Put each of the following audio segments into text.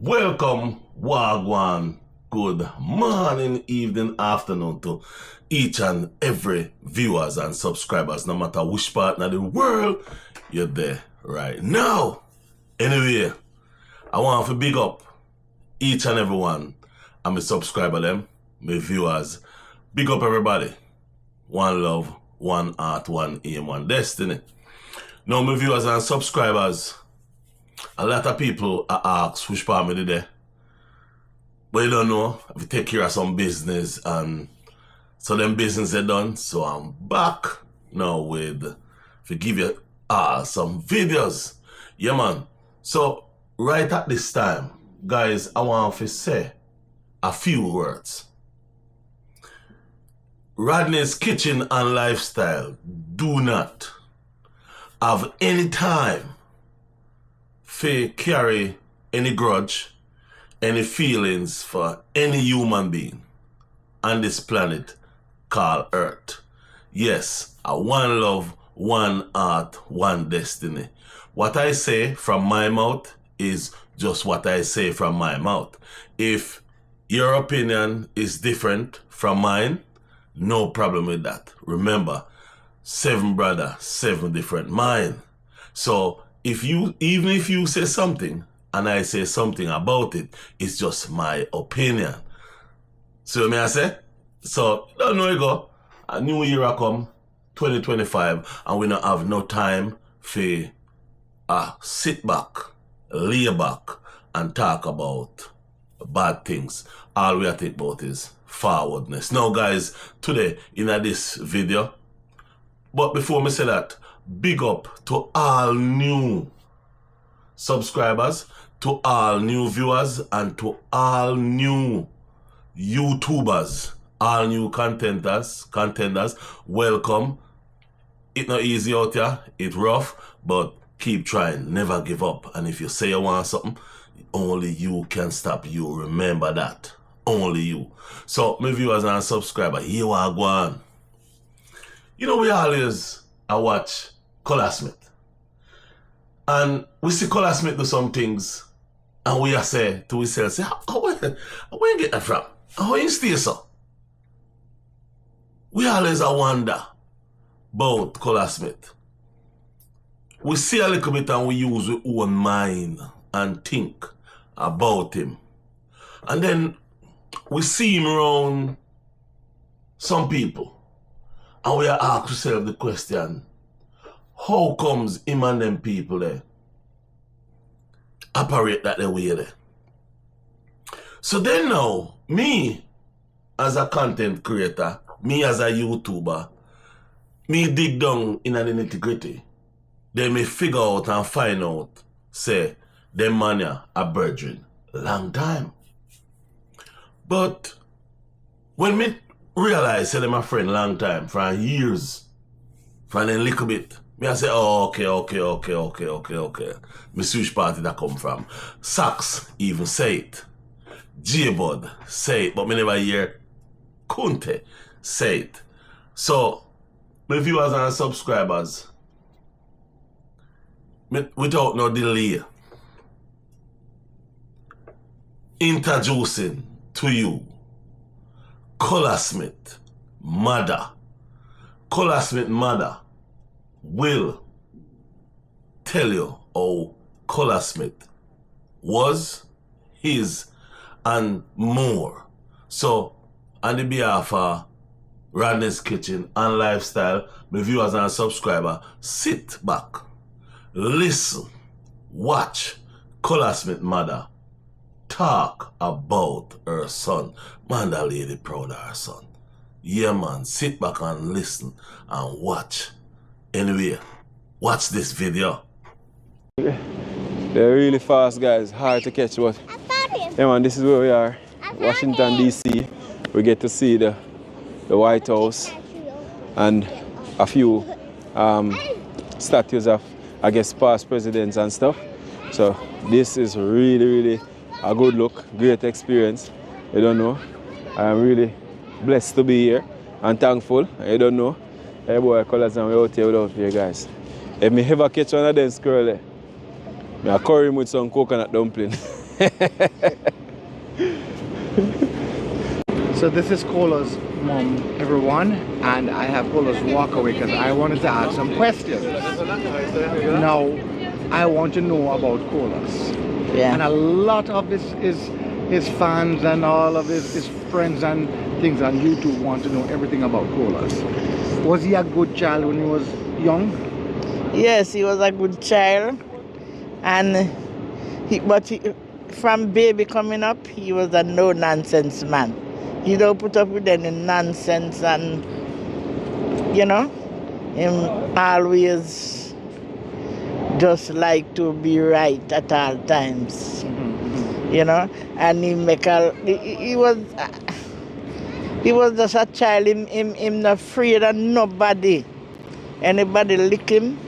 Welcome, Wagwan. Good morning, evening, afternoon to each and every viewers and subscribers, no matter which part of the world you're there right now. Anyway, I want to big up each and every one and my subscriber them, my viewers. Big up everybody. One love, one heart, one aim, one destiny. Now my viewers and subscribers, a lot of people are asked which part me today. But you don't know, if you take care of some business and so them business are done. So I'm back now with, to give you some videos. Yeah man. So right at this time, guys, I want to say a few words. Rodney's Kitchen and Lifestyle do not have any time to carry any grudge, any feelings for any human being on this planet called Earth. Yes, a one love, one heart, one destiny. What I say from my mouth is just what I say from my mouth. If your opinion is different from mine, no problem with that. Remember, 7 brother, 7 different mind. So even if you say something and I say something about it, it's just my opinion. See what I say? So don't know you go. A new year I come, 2025, and we don't have no time for sit back, lay back, and talk about bad things. All we are think about is forwardness. Now guys, today in this video, but before me say that, big up to all new subscribers, to all new viewers, and to all new YouTubers, all new contenders. Welcome. It's not easy out here, it's rough, but keep trying, never give up. And if you say you want something, only you can stop you. Remember that. Only you. So, my viewers and subscribers, here we are going. You know, we always watch Colaz Smith. And we see Colaz Smith do some things, and we say to ourselves, where you get that from? How you stay so? We always wonder about Colaz Smith. We see a little bit and we use our own mind and think about him. And then we see him around some people. And we are asked ourselves the question, how comes him and them people there operate that way there? So then now, me as a content creator, me as a YouTuber, me dig down in an nitty-gritty. Then me figure out and find out, say, them man a brethren. Long time. But when me realize say them a friend long time, from years, from a little bit, me I say, oh, okay. Me see which party that come from. Sax even say it. J-Bud say it, but me never hear Kunte say it. So, my viewers and subscribers, without no delay, introducing to you Colaz Smith mother. Colaz Smith mother will tell you how Colaz Smith was, his, and more. So, on the behalf of Rodney's Kitchen and Lifestyle, my viewers and subscribers, sit back, listen, watch Colaz Smith mother talk about her son. Man, that lady proud of her son. Yeah man, sit back and listen and watch. Anyway, watch this video. They're really fast guys, hard to catch, but yeah man, this is where we are, Washington DC. We get to see the White House and a few statues of, I guess, past presidents and stuff. So this is really a good look, great experience. You don't know, I'm really blessed to be here and thankful. You don't know, hey boy, Colaz and we're out here without you guys. If me ever catch one of them squirrel, I curry him with some coconut dumpling. So this is Colaz' mom, everyone, and I have Colaz walk away because I wanted to ask some questions. Now, I want to know about Colaz. Yeah. And a lot of his fans and all of his friends and things on YouTube want to know everything about Colaz. Was he a good child when he was young? Yes, he was a good child, and from baby coming up, he was a no-nonsense man. He don't put up with any nonsense, and him always just like to be right at all times. And he was just a child. Him not afraid of nobody. Anybody lick him,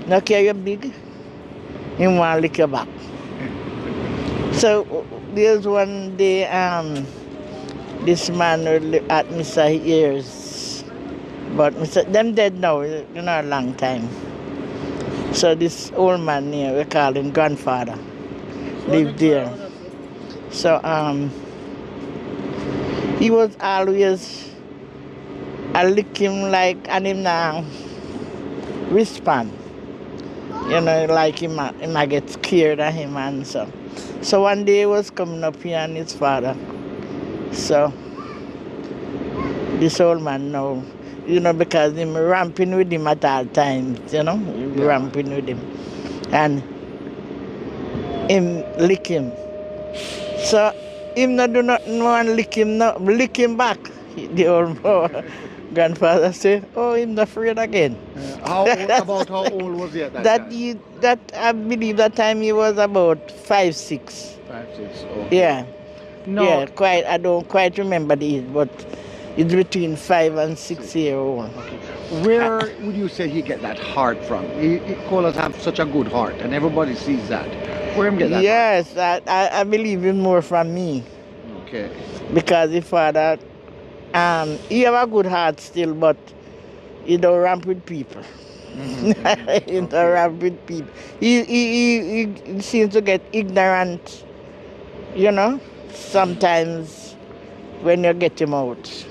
no care you big, he want to lick you back. So there's one day this man at Mr. Ears, but them dead now, a long time. So this old man here, we call him grandfather, lived there. So he was always lick him like, and him now respond. Like him I get scared of him and so. So one day he was coming up here and his father. So this old man now, because him ramping with him at all times, ramping with him. And him lick him. So him not do nothing and lick him back. The old grandfather said, oh, him not afraid again. How old was he at that time? That I believe that time he was about 5, 6. 5, 6, okay. Yeah. No. Yeah, I don't quite remember the age, but it's between 5 and 6 years old. Okay. Where would you say he get that heart from? Colaz have such a good heart, and everybody sees that. Where him get that Yes, I believe him more from me. Okay. Because his father, he have a good heart still, but he don't ramp with people. He don't ramp with people. He seems to get ignorant, sometimes when you get him out.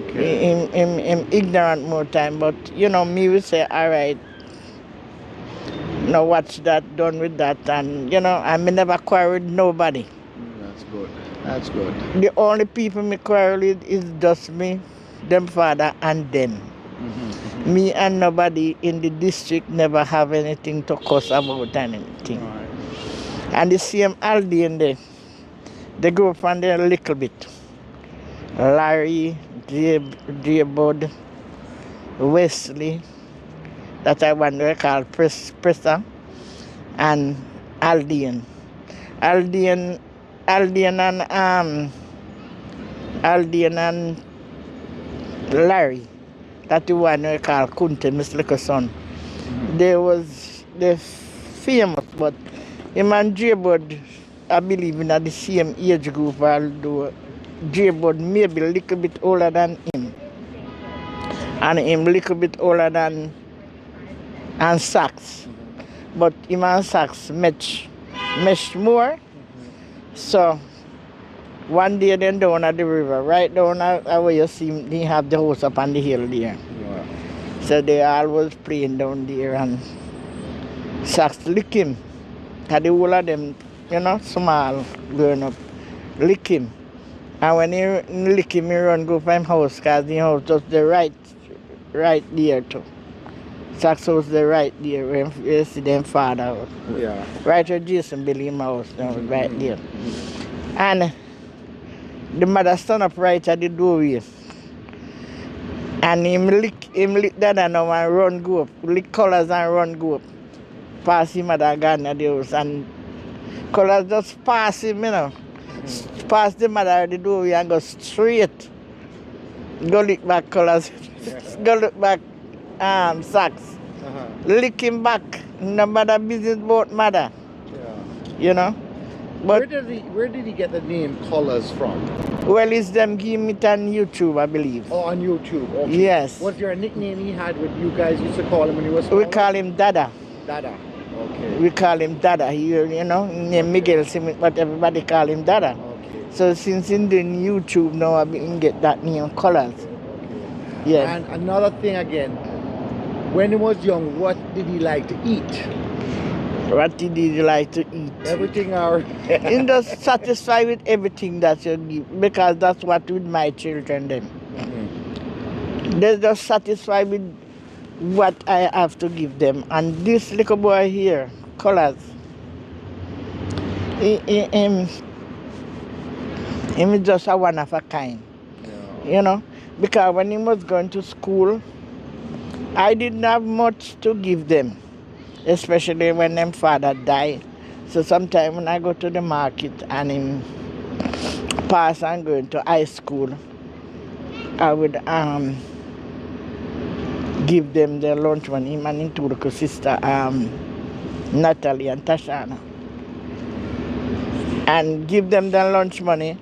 Okay. Him ignorant more time, but me will say, all right, watch that, done with that, and I may never quarrel with nobody. That's good. That's good. The only people me quarrel with is just me, them father, and them. Me and nobody in the district never have anything to cuss about and anything. Right. And the same Aldi in there, they go up on there a little bit. Larry, J. Bud, Wesley, that I want to call Presser, and Aldian. Aldian and Larry, that the one we call Kunte, Miss little son. They famous, but him and J. Bud, I believe in the same age group, although J. Bud maybe a little bit older than him. And him a little bit older than Sachs. But him and Sachs meshed more. So one day then down at the river, right down where you see him, they have the house up on the hill there. Wow. So they always playing down there, and Sachs lick him. Cause the whole of them, small growing up, lick him. And when he lick him, he run go from him house, cause the house was the right there too. Sachs was the right there where you see them father. Yeah. Right where Jason built him house, right there. And the mother stand up right at the doorway. And him lick that and now and run go up. Lick Colaz and run go up. Pass him at the garden at the house. And Colaz just pass him, pass the mother at the doorway and go straight. Go lick back Colaz. Go look back Sachs. Lick him back. No matter business about mother. Yeah. But Where did he get the name Colaz from? well, it's them give it on YouTube, I believe. Oh, on YouTube. Okay. Yes. Was there a nickname he had with you guys used to call him when he was small? We call him Dada. Dada. Okay. We call him Dada. He, you know, named Miguel Smith, but everybody call him Dada. Okay. So since in the YouTube now, I can get that name Colaz. Okay. Yeah. And another thing again, when he was young, what did he like to eat? What did you like to eat? Everything or I'm just satisfied with everything that you give, because that's what with my children then. They're just satisfied with what I have to give them. And this little boy here, Colaz, him is just a one of a kind. Yeah. You know, because when he was going to school, I didn't have much to give them, especially when them father died. So sometimes when I go to the market and him pass and going to high school, I would give them their lunch money, him and his two little sister, Natalie and Tashana. And give them their lunch money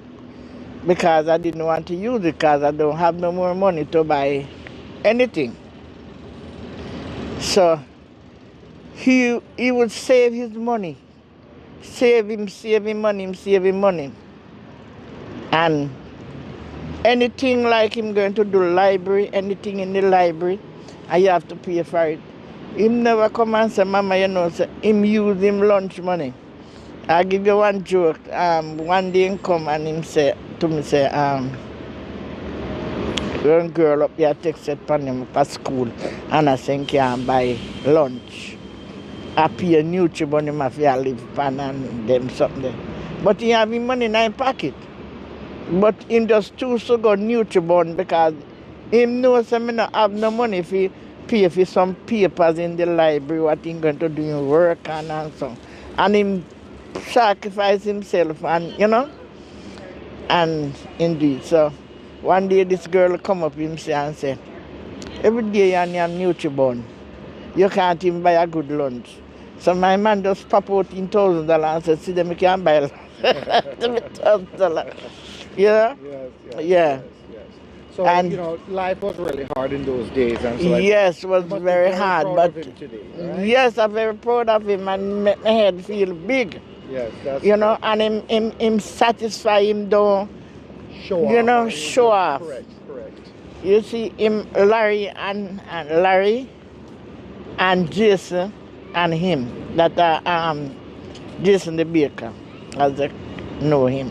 because I didn't want to use it because I don't have no more money to buy anything. So he would save his money. Save him money. And anything like him going to do library, anything in the library, and you have to pay for it. Him never come and say, Mama, you know, say, him use him lunch money. I'll give you one joke. One day he come and him say to me, say, one girl up here texted upon him for school and I think he can buy lunch. I pay a YouTube on him if you live pan and them something there. But he have his money in his pocket. But him just choose to go Nutribon because him knows him not have no money if he pay for some papers in the library, what he going to do in work and so. And him sacrifice himself and, you know, and indeed. So one day this girl come up him and say, every day you have Nutribon, you can't even buy a good lunch. So my man just pop out in $1,000 and said, see them, you can't buy $1,000. Yeah? Yes. Yeah. So, And you know, life was really hard in those days. And so yes, it was you must be very hard. proud But of him today, right? yes, I'm very proud of him and make my head feel big. Yes, that's You know, and him satisfy him don't, show off. you know, right? show off. Correct. You see him, Larry and Jason and him, that are Jason the baker, as they know him,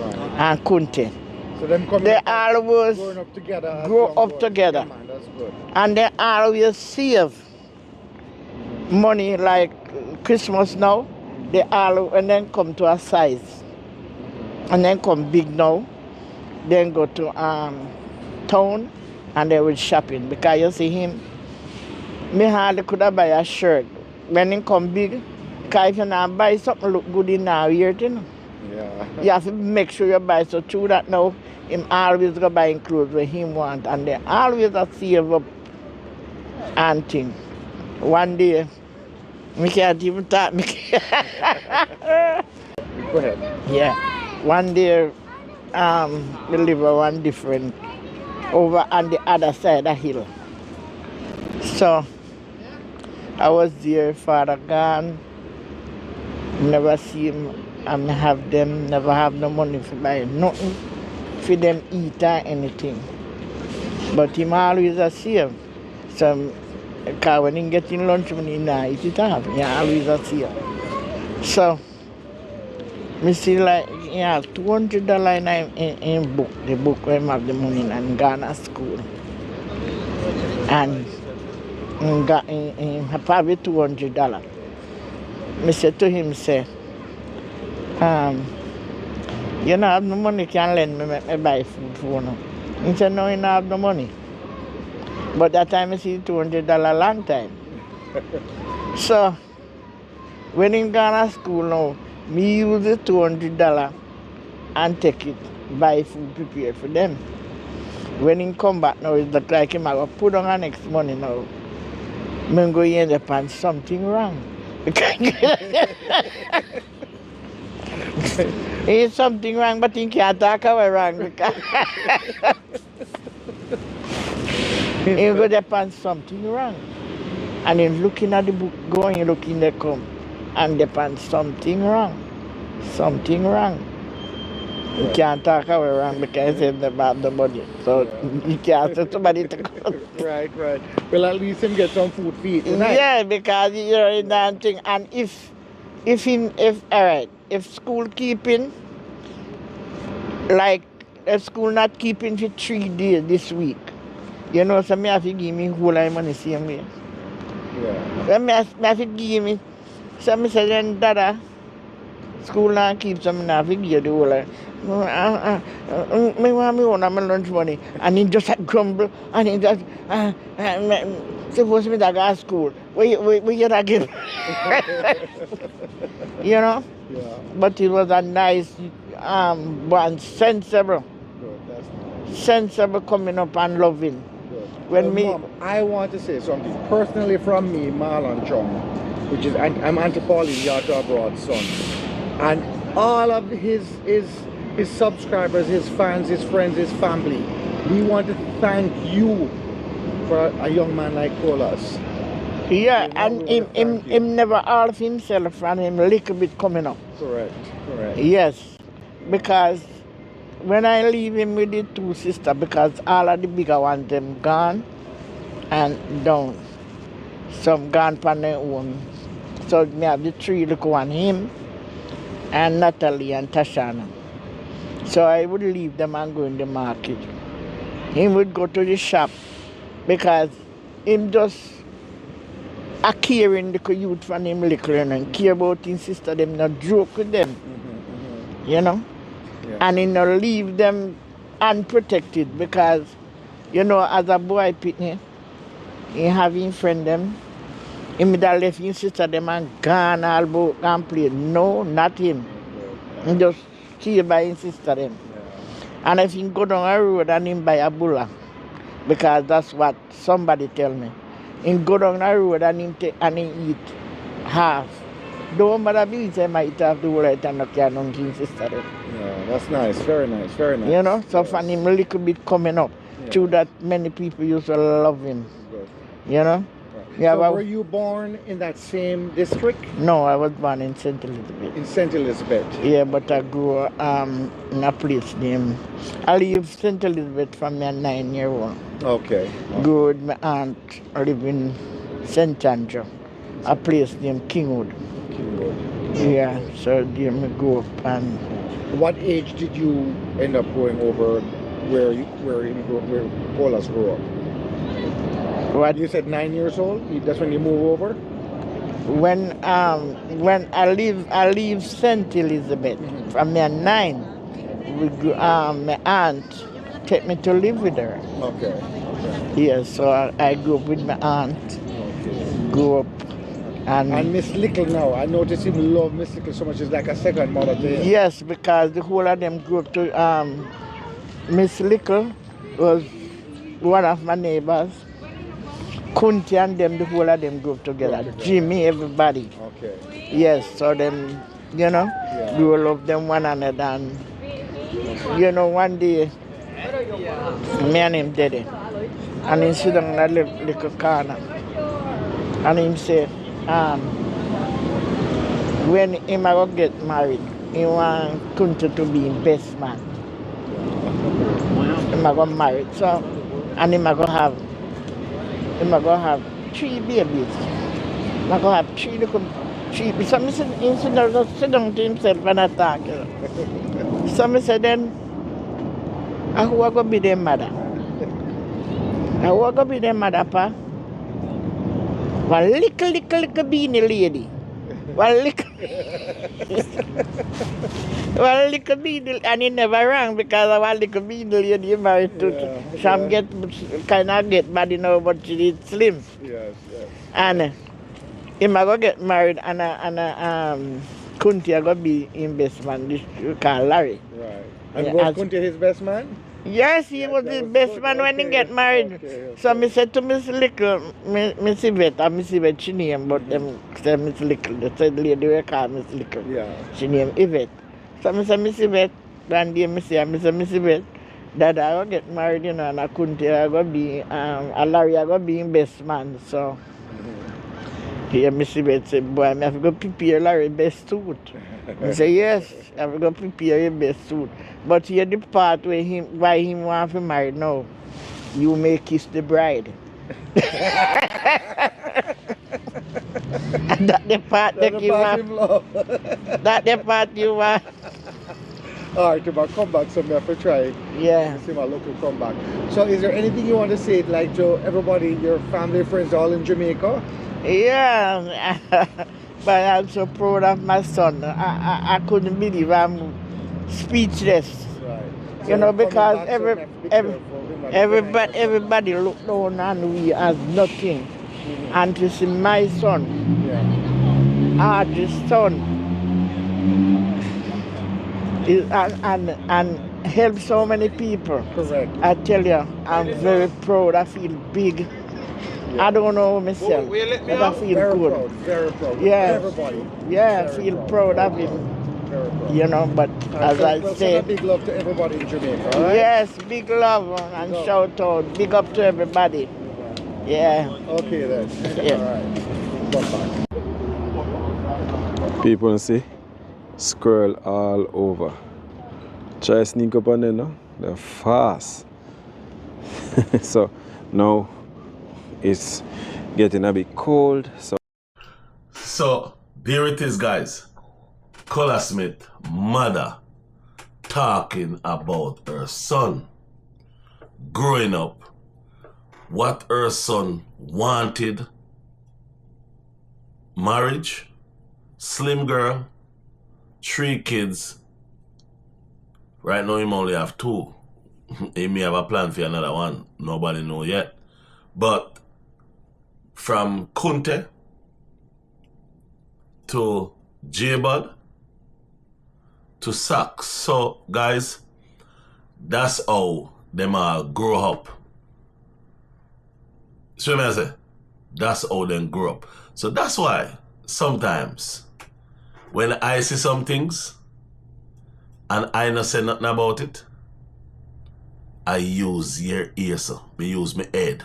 Right. and Kunte. So them coming They up, always growing up together. as grow young up boys. together. Yeah, man, that's good. And they always save money like Christmas now. They all and then come to a size. And then come big now. Then go to town and they will shopping. Because you see him, me hardly could have buy a shirt. When he come big, because if you not buy something look good in our year, you know. Yeah. You have to make sure you buy. So through that now, him always go buy clothes where he want, and they always a save up and thing. One day, me can't even talk. Go ahead. Yeah. One day, we live on one different over on the other side of the hill. So I was there, father gone, never see him. And have them never have no money for buy nothing for them eat or anything. But him always a save. So because when he getting lunch money now eat it off. He always a save. So me see like he have $200 in book, the book where he have the money in Ghana school. And he got in probably $200. Me said to him, say, you don't have no money, can lend me, make me buy food for you. He said, no, you don't have no money. But that time I see $200 long time. So, when he gone to school now, me use the $200 and take it, buy food prepared for them. When he come back now, it look like him I go put on the next money now. I'm going to end up on something wrong. There's something wrong, but he can't talk about wrong because he go depend something wrong. And him looking at the book, going, looking there come. And they find something wrong. Something wrong. You can't talk away wrong because it's about the budget. So you can't say somebody to come. Right. Well, at least him get some food to eat tonight. Yeah, because you're in that thing. And if school keeping, like if school not keeping for 3 days this week, you know, so me have to give me whole lot of money same way. Yeah. So me have to give me, so me say then dada, school not keep, so me have to give the whole lot. Me want me own my lunch money, and he just grumble, and he just suppose me that go to school. Where you that get? You know. Yeah. But he was a nice, one sensible, Good. That's nice. sensible coming up and loving. Good. When me, Mom, I want to say something personally from me, Marlon Chung, which is I'm Auntie Pauline, Yacht Abroad's son, and all of his subscribers, his fans, his friends, his family. We want to thank you for a young man like Colaz. yeah, and him never half himself and him little bit coming up. Correct. Yes, because when I leave him with the 2 sisters, because all of the bigger ones them gone and down. Some gone on their own. So me have the 3 little one, him and Natalie and Tashana. So I would leave them and go in the market. He would go to the shop because him just a caring the youth from him little and care about his sister, them not joke with them. You know? Yeah. And he not leave them unprotected because, you know, as a boy pitney, he having friend them. He would have left his sister them and gone all about and play. No, not him. He just care by his sister them. Yeah. And if he go down a road and him buy a bulla, because that's what somebody tell me. He go down a road and him take and he eat half. Don't bother me, say might have the whole right and not care down to his sister them. Yeah, that's nice. Very nice. You know, so Yes. for him a little bit coming up. Yeah. Through that many people used to love him. Good. You know? Right. Yeah, So well- were you born in that same district? No, I was born in St. Elizabeth. In St. Elizabeth? Yeah, but I grew in a place named, I leave St. Elizabeth from my 9-year-old. Okay. Grew with my aunt, I live in St. Andrew, a place named Kingwood. Yeah, so there me grew up. And What age did you end up going over where Colaz grew up? what, You said 9 years old? That's when you move over? when I leave St. Elizabeth from my 9, we grew, my aunt take me to live with her. Okay. Yes, so I grew up with my aunt, grew up, And Miss Little now, I noticed him love Miss Little so much, it's like a second mother to him. yes, because the whole of them grew up to, Miss Little was one of my neighbors. Kunti and them, the whole of them grew up together. Jimmy, everybody. Okay. Yes, so them, you know, Yeah. we will love them one another. And, you know, one day, me and him did it. And he sit down in that little corner. And him say, when him a go get married, he want Kunti to be his best man. Him a go married. So, and him a go have 3 babies. Him a go have 3 little, 3. So me said, he just sit down to himself and attack. So me said then, who a go be their mother? Who a go be their mother, pa? One little beanie lady. One little beanie, and he never rang because of one little beanie lady he married to. Yeah, Some yeah. kind of get bad, you know, but she is slim. Yes. And he might go get married and Kunti a go be in best man, this you call Larry. Right. And Yeah, was as- Kunti his best man? Yes, he was that the was best good. man when he Okay, get married. okay, So okay. me said to Miss Little, Miss Yvette, and Miss Yvette, she name, but them say Miss Little. They said lady we call Miss Little. Yeah. She name Yvette. So me say Miss Yvette, one day me say Miss Yvette, that I go get married, you know, and I couldn't I go be, Larry I go be in best man. So Here, Mr. Bet said, boy, I have to go prepare Larry best suit. I say, yes, I have to go prepare your best suit. But here the part why him want to marry now, you may kiss the bride. And that the part that you want. That the part you want. Alright, if I come back, so I have to try. Yeah. See my local comeback. So is there anything you want to say like to everybody, your family, friends all in Jamaica? Yeah. But I'm so proud of my son. I couldn't believe I'm speechless. Right. You know, because everybody everybody look down on we as nothing. And to see my son, artist son, and help so many people. Correct. I tell you, I'm very proud. I feel big. Yeah. I don't know myself, but I feel very good. Proud, very proud. Yeah. Everybody. Yeah, I feel proud of him. Very proud. You know, but as I say, send a big love to everybody in Jamaica. All right? Yes, big love and shout out. Big up to everybody. Yeah. Okay then. Yeah. All right. Bye-bye. People see squirrel all over. Try sneak up on them now. They're fast. So now it's getting a bit cold. So there it is, guys. Colaz Smith mother talking about her son growing up, what her son wanted: marriage, slim girl, 3 kids. Right now him only have 2. He may have a plan for another one. Nobody know yet. But from Kunte to J-Bud to Sax. So guys, that's how them all grow up. So I say, that's how them grow up. So that's why sometimes when I see some things and I not say nothing about it, I use your ears, so me use my head.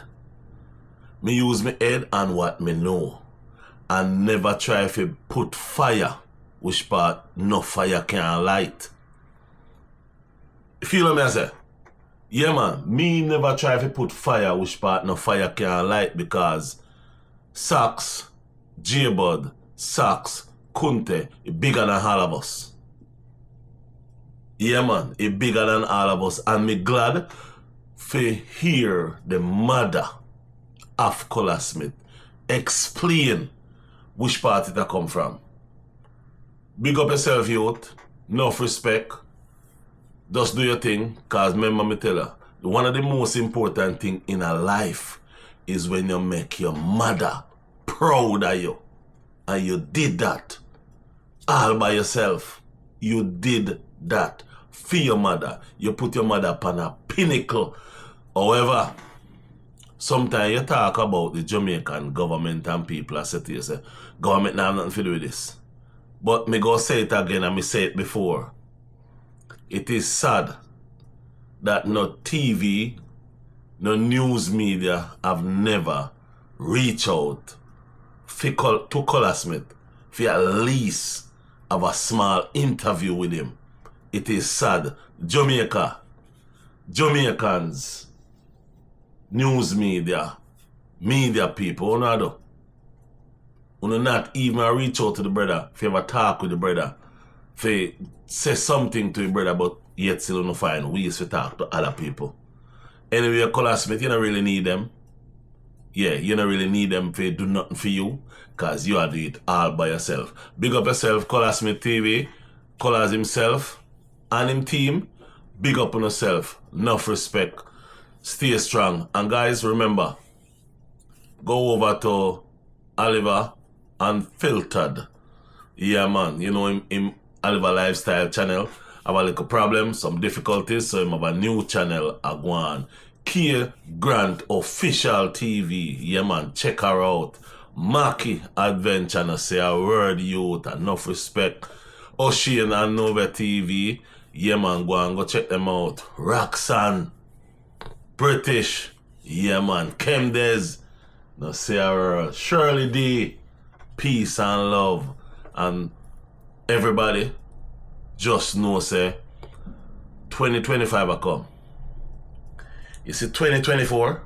Me use my head on what me know. And never try to put fire, which part no fire can light. Feel what me I say? Yeah man, me never try to put fire, which part no fire can light, because Sax, J-Bud, Sax, Kunte, it bigger than all of us. Yeah man, it bigger than all of us. And me glad to hear the mother of Colaz Smith explain which part it a come from. Big up yourself, youth. Enough respect. Just do your thing, cause remember me tell you, one of the most important thing in a life is when you make your mother proud of you. And you did that all by yourself. You did that for your mother. You put your mother upon a pinnacle. However, sometimes you talk about the Jamaican government and people, I say to you, say, government now have nothing to do with this. But me go say it again, and me say it before. It is sad that no TV, no news media have never reached out to Colaz Smith for at least have a small interview with him. It is sad. Jamaicans, news media people, you not even reach out to the brother, if you ever talk with the brother, if you say something to the brother, but yet still don't find ways to talk to other people. Anyway, Colaz Smith, you don't really need them. Yeah, you don't really need them to do nothing for you, because you are doing it all by yourself. Big up yourself, Colaz Smith TV, Colaz himself, and him team. Big up on yourself. Enough respect. Stay strong. And guys, remember, go over to Oliver Unfiltered. Yeah, man. You know him Oliver Lifestyle channel. Have a little problem, some difficulties, so him have a new channel, Agwan. Kia Grant Official TV. Yeah, man. Check her out. Maki Adventure, no say a word, youth. Enough respect. Ocean and Nova TV. Yeah, man. Go check them out. Roxanne. British. Yeah, man. Kemdes. No say a word. Shirley D. peace and love. And everybody just know say 2025 a come. You see 2024,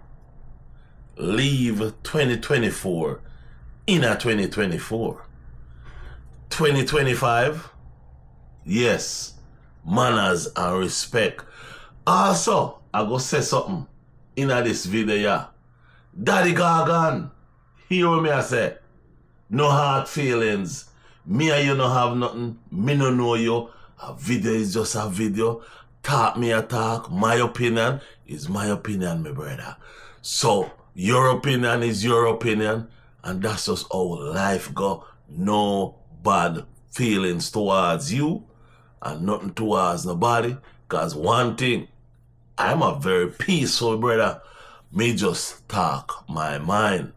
leave 2024 in a 2024. 2025, yes, manners and respect. Also, I go say something in this video, yeah. Daddy Gargan, hear what me I say. No hard feelings. Me and you no have nothing. Me no know you. A video is just a video. Talk me a talk. My opinion is my opinion, my brother. So, your opinion is your opinion. And that's just how life go. No bad feelings towards you. And nothing towards nobody. Because one thing, I'm a very peaceful brother. Me just talk my mind.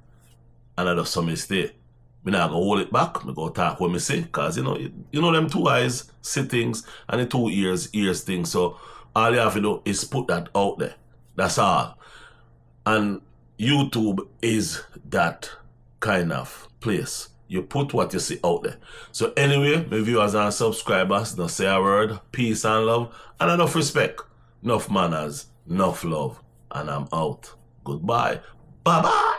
And I just some mistake. Me not go hold it back. Me go talk what me say. Because you know them two eyes see things and the two ears things. So all you have to do is put that out there. That's all. And YouTube is that kind of place. You put what you see out there. So anyway, my viewers and subscribers, don't say a word. Peace and love. And enough respect. Enough manners. Enough love. And I'm out. Goodbye. Bye-bye.